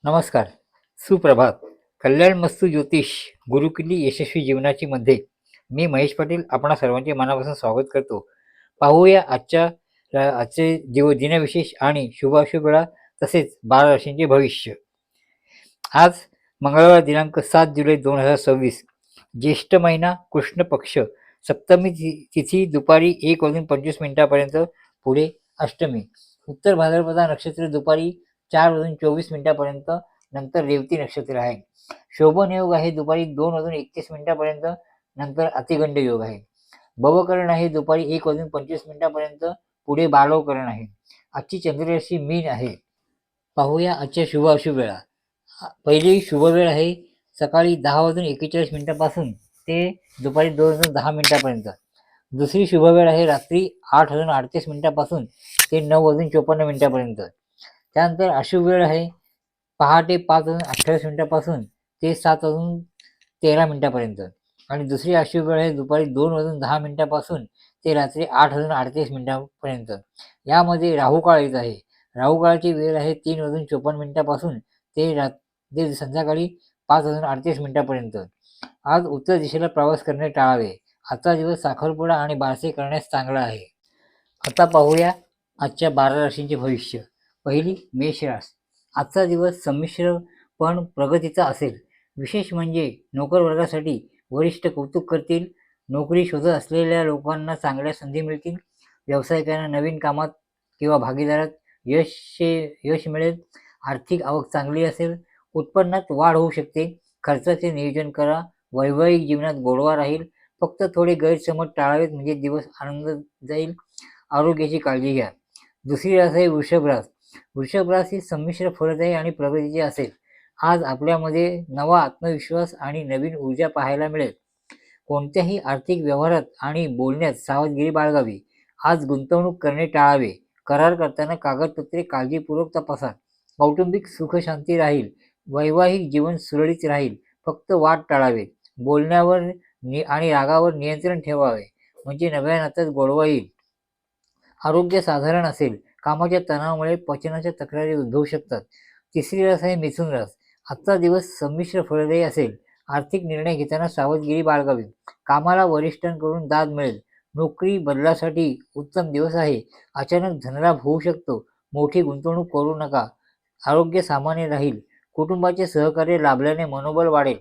नमस्कार. सुप्रभात. कल्याणमस्तू ज्योतिष गुरुकिल्ली यशस्वी जीवनाची मध्ये मी महेश पाटील आपणा सर्वांचे मनापासून स्वागत करतो. पाहूया आजचे दिनविशेष आणि शुभाशुभ वेळा तसेच 12 राशींचे भविष्य. आज मंगळवार दिनांक 7 जुलै 2026, ज्येष्ठ महिना, कृष्ण पक्ष, सप्तमी तिथी दुपारी 1:25 पुढे अष्टमी. उत्तर भाद्रपदा नक्षत्र दुपारी 4:24 नंतर रेवती नक्षत्र आहे. शोभन योग आहे दुपारी 2:31 नंतर अतिगंड योग आहे. भवकरण आहे दुपारी 1:25 पुढे बालवकरण आहे. आजची चंद्रराशी मीन आहे. पाहूया आजच्या शुभ अशुभ वेळा. पहिली शुभ वेळ आहे सकाळी 10:41 ते दुपारी 2:10 दुसरी शुभ वेळ आहे रात्री 8:38 ते 9:54 त्यानंतर अशुभ वेळ आहे पहाटे 5:28 ते 7:13 आणि दुसरी अशुभ वेळ आहे दुपारी 2:10 ते रात्री 8:38 यामध्ये राहुकाळ येत आहे. राहुकाळाची वेळ आहे 3:54 ते संध्याकाळी 5:38 आज उत्तर दिशेला प्रवास करणे टाळावे. आजचा दिवस साखरपुडा आणि बारसे करण्यास चांगला आहे. आता पाहूया आजच्या 12 राशींचे भविष्य. पहिली मेष रास. आजचा दिवस संमिश्र पण प्रगतीचा असेल. विशेष म्हणजे नोकर वर्गासाठी वरिष्ठ कौतुक करतील. नोकरी शोधत असलेल्या लोकांना चांगल्या संधी मिळतील. व्यावसायिकांना नवीन कामात किंवा भागीदारात यश मिळेल. आर्थिक आवक चांगली असेल. उत्पन्नात वाढ होऊ शकते. खर्चाचे नियोजन करा. वैवाहिक जीवनात गोडवा राहील. फक्त थोडे गैरसमज टाळावेत म्हणजे दिवस आनंद जाईल. आरोग्याची काळजी घ्या. दुसरी रास आहे वृषभ रास. वृषभ रास ही संमिश्र फलदायी आणि प्रगतीची असेल. आज आपल्यामध्ये नवा आत्मविश्वास आणि नवीन ऊर्जा पाहायला मिळेल. कोणत्याही आर्थिक व्यवहारात आणि बोलण्यात सावधगिरी बाळगावी. आज गुंतवणूक करणे टाळावे. करार करताना कागदपत्रे काळजीपूर्वक तपासा. कौटुंबिक सुखशांती राहील. वैवाहिक जीवन सुरळीत राहील. फक्त वाद टाळावे. बोलण्यावर आणि रागावर नियंत्रण ठेवावे म्हणजे नव्या नात्यात गोडवा येईल. आरोग्य साधारण असेल. कामाच्या तणावामुळे पचनाच्या तक्रारी उद्भवू शकतात. तिसरी रास आहे मिथुन रास. आजचा दिवस संमिश्र फलदायी असेल. आर्थिक निर्णय घेताना सावधगिरी बाळगावी. कामाला वरिष्ठांकडून दाद मिळेल. नोकरी बदलासाठी उत्तम दिवस आहे. अचानक धनलाभ होऊ शकतो. मोठी गुंतवणूक करू नका. आरोग्य सामान्य राहील. कुटुंबाचे सहकार्य लाभल्याने मनोबल वाढेल.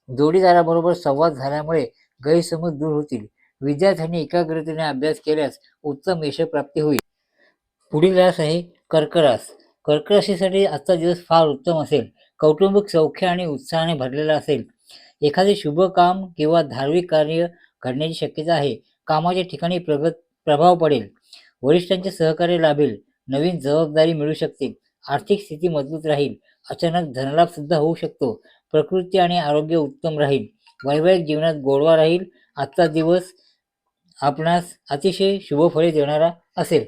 जोडीदाराबरोबर संवाद झाल्यामुळे गैरसमज दूर होतील. विद्यार्थ्यांनी एकाग्रतेने अभ्यास केल्यास उत्तम यशप्राप्ती होईल. पुढील रास आहे कर्क रास. कर्क राशीसाठी आजचा दिवस फार उत्तम असेल. कौटुंबिक सौख्य आणि उत्साहाने भरलेला असेल. एखादे शुभ काम किंवा धार्मिक कार्य घडण्याची शक्यता आहे. कामाच्या ठिकाणी प्रभाव पडेल. वरिष्ठांचे सहकार्य लाभेल. नवीन जबाबदारी मिळू शकते. आर्थिक स्थिती मजबूत राहील. अचानक धनलाभ सुद्धा होऊ शकतो. प्रकृती आणि आरोग्य उत्तम राहील. वैवाहिक जीवनात गोडवा राहील. आजचा दिवस आपणास अतिशय शुभ फळे देणारा असेल.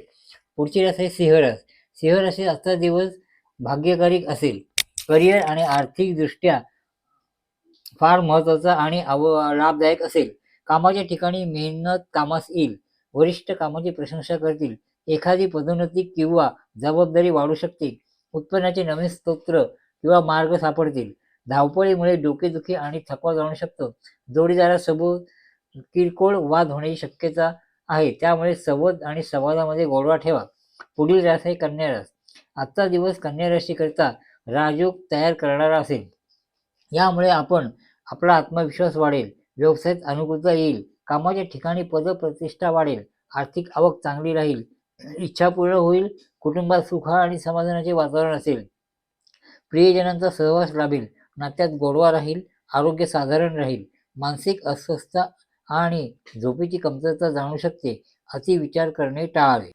पुढची रास आहे सिंह रास. सिंह राशी आजचा दिवस भाग्यकारी असेल. करिअर आणि आर्थिक दृष्ट्या फार महत्त्वाचा आणि लाभदायक असेल. कामाच्या ठिकाणी मेहनत कामास येईल. वरिष्ठ कामाची प्रशंसा करतील. एखादी पदोन्नती किंवा जबाबदारी वाढू शकते. उत्पन्नाचे नवीन स्रोत किंवा मार्ग सापडतील. धावपळीमुळे डोकेदुखी आणि थकवा जाणू शकतो. जोडीदारासोबत किरकोळ वाद होण्याची शक्यता आहे. त्यामुळे संवाद आणि संवादामध्ये गोडवा ठेवा. पुढील रास आहे कन्या रास. आजचा दिवस कन्या राशीकरिता राजयोग तयार करणारा असेल. यामुळे आपला आत्मविश्वास वाढेल. व्यवसायात अनुकूलता येईल. कामाच्या ठिकाणी पदप्रतिष्ठा वाढेल. आर्थिक आवक चांगली राहील. इच्छा पूर्ण होईल. कुटुंबात सुख आणि समाधानाचे वातावरण असेल. प्रियजनांचा सहवास लाभेल. नात्यात गोडवा राहील. आरोग्य साधारण राहील. मानसिक अस्वस्थता आणि झोपेची कमतरता जाणवू शकते. अति विचार करणे टाळावे.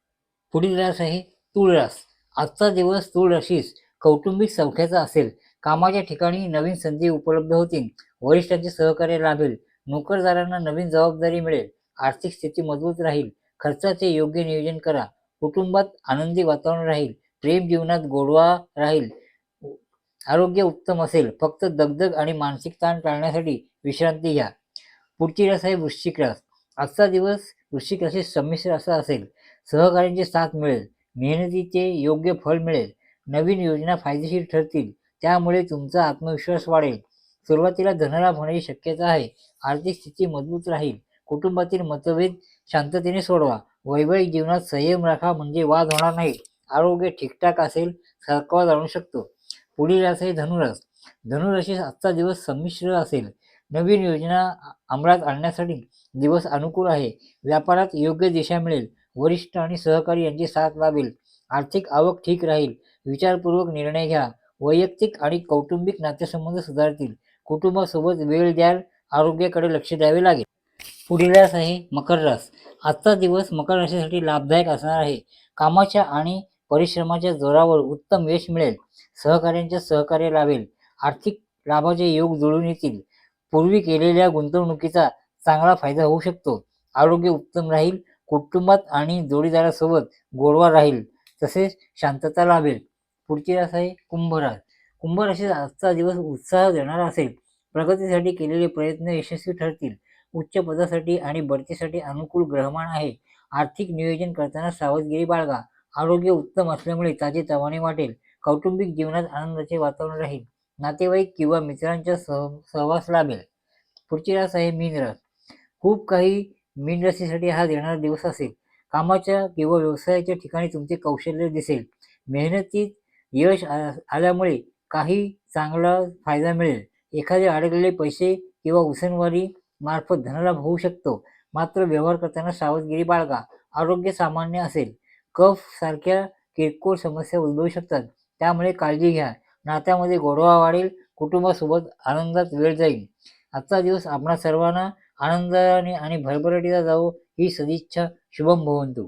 पुढील रास आहे तूळ रास. आजचा दिवस तूळ राशीस कौटुंबिक सौख्याचा असेल. कामाच्या ठिकाणी नवीन संधी उपलब्ध होतील. वरिष्ठांचे सहकार्य लाभेल. नोकरदारांना नवीन जबाबदारी मिळेल. आर्थिक स्थिती मजबूत राहील. खर्चाचे योग्य नियोजन करा. कुटुंबात आनंदी वातावरण राहील. प्रेम जीवनात गोडवा राहील. आरोग्य उत्तम असेल. फक्त दगदग आणि मानसिक ताण टाळण्यासाठी विश्रांती घ्या. पुढची रास आहे वृश्चिक रास. आजचा दिवस वृश्चिक राशीत संमिश्र असा असेल. सहकार्यांची साथ मिळेल. मेहनतीचे योग्य फळ मिळेल. नवीन योजना फायदेशीर ठरतील. त्यामुळे तुमचा आत्मविश्वास वाढेल. सुरुवातीला धनलाभ होण्याची शक्यता आहे. आर्थिक स्थिती मजबूत राहील. कुटुंबातील मतभेद शांततेने सोडवा. वैवाहिक जीवनात संयम राखा म्हणजे वाद होणार नाही. आरोग्य ठीकठाक असेल, थकवा जाणू शकतो. पुढील राशी धनुरास. धनुराशीस आजचा दिवस संमिश्र असेल. नवीन योजना अंमलात आणण्यासाठी दिवस अनुकूल आहे. व्यापारात योग्य दिशा मिळेल. वरिष्ठ आणि सहकारी यांची साथ लाभेल. आर्थिक आवक ठीक राहील. विचारपूर्वक निर्णय घ्या. वैयक्तिक आणि कौटुंबिक नातेसंबंध सुधारतील. कुटुंबासोबत वेळ द्याल. आरोग्याकडे लक्ष द्यावे लागेल. पुढील रास आहे मकर रास. आजचा दिवस मकर राशीसाठी लाभदायक असणार आहे. कामाच्या आणि परिश्रमाच्या जोरावर उत्तम यश मिळेल. सहकाऱ्यांचे सहकार्य लाभेल. आर्थिक लाभाचे योग जुळून येतील. पूर्वी केलेल्या गुंतवणुकीचा चांगला फायदा होऊ शकतो. आरोग्य उत्तम राहील. कुटुंबात आणि जोडीदारासोबत गोडवा राहील. तसेच शांतता लाभेल. पुढची रास आहे कुंभ रास. कुंभ राशीत आजचा दिवस उत्साह देणारा असेल. प्रगतीसाठी केलेले प्रयत्न यशस्वी ठरतील. उच्च पदासाठी आणि बढतीसाठी अनुकूल ग्रहमान आहे. आर्थिक नियोजन करताना सावधगिरी बाळगा. आरोग्य उत्तम असल्यामुळे ताजेतवाने वाटेल. कौटुंबिक जीवनात आनंदाचे वातावरण राहील. नातेवाईक किंवा मित्रांच्या सहवास लाभेल. पुढची रास आहे मीन रास. खूप काही मीन राशीसाठी हा देणारा दिवस असेल. कामाच्या किंवा व्यवसायाच्या ठिकाणी तुमचे कौशल्य दिसेल. मेहनतीत यश आल्यामुळे काही चांगला फायदा मिळेल. एखादे अडकलेले पैसे किंवा उसनवारी मार्फत धनलाभ होऊ शकतो. मात्र व्यवहार करताना सावधगिरी बाळगा. आरोग्य सामान्य असेल. कफ सारख्या किरकोळ समस्या उद्भवू शकतात. त्यामुळे काळजी घ्या. नात्यामध्ये गोडवा वाढेल. कुटुंबासोबत आनंदात वेळ जाईल. आजचा दिवस आपणा सर्वांना आनंदाने आणि भरभराटीचा जावो ही सदिच्छा. शुभम भवंतु.